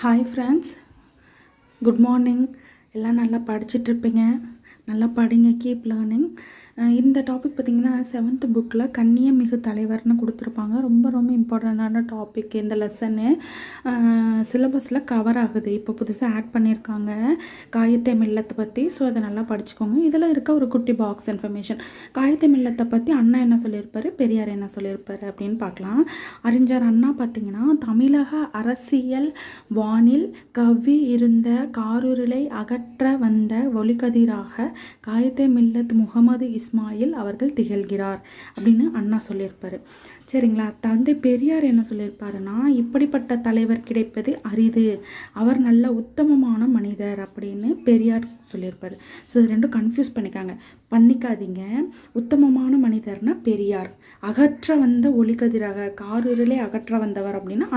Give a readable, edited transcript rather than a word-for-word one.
Hi friends, good morning. எல்லாம் நல்லா படிச்சுட்ருப்பீங்க. நல்லா படிங்க, கீப் லேர்னிங். இந்த டாபிக் பார்த்திங்கன்னா 7th புக்கில் கன்னியமிகு தலைவர்னு கொடுத்துருப்பாங்க. ரொம்ப ரொம்ப இம்பார்ட்டண்ட்டான டாபிக். இந்த லெசனு சிலபஸில் கவர் ஆகுது. இப்போ புதுசாக ஆட் பண்ணியிருக்காங்க காயத்தை மில்லத்தை பற்றி. ஸோ அதை நல்லா படிச்சுக்கோங்க. இதில் இருக்க ஒரு குட்டி பாக்ஸ் இன்ஃபர்மேஷன். காயத்தை மில்லத்தை பற்றி அண்ணா என்ன சொல்லியிருப்பார், பெரியார் என்ன சொல்லியிருப்பார் அப்படின்னு பார்க்கலாம். அறிஞர் அண்ணா பார்த்திங்கன்னா, தமிழக அரசியல் வானில் கவ்வி இருந்த காரிருளை அகற்ற வந்த ஒளிக்கதிராக காயத்தை மில்லத் முகமது இஸ்மாயில் அவர்கள் திகழ்கிறார் அப்படின்னு அண்ணா சொல்லியிருப்பார். சரிங்களா. தந்தை பெரியார் என்ன சொல்லியிருப்பாருன்னா, இப்படிப்பட்ட தலைவர் கிடைப்பது அரிது, அவர் நல்ல உத்தமமான மனிதர் அப்படின்னு பெரியார் சொல்லியிருப்பார். ஸோ இது ரெண்டும் கன்ஃபியூஸ் பண்ணிக்காதீங்க. உத்தமமான மனிதர்னா பெரியார், அகற்ற வந்த ஒளிக்கதிராக காரிருளை அகற்ற வந்தவர் அப்படின்னா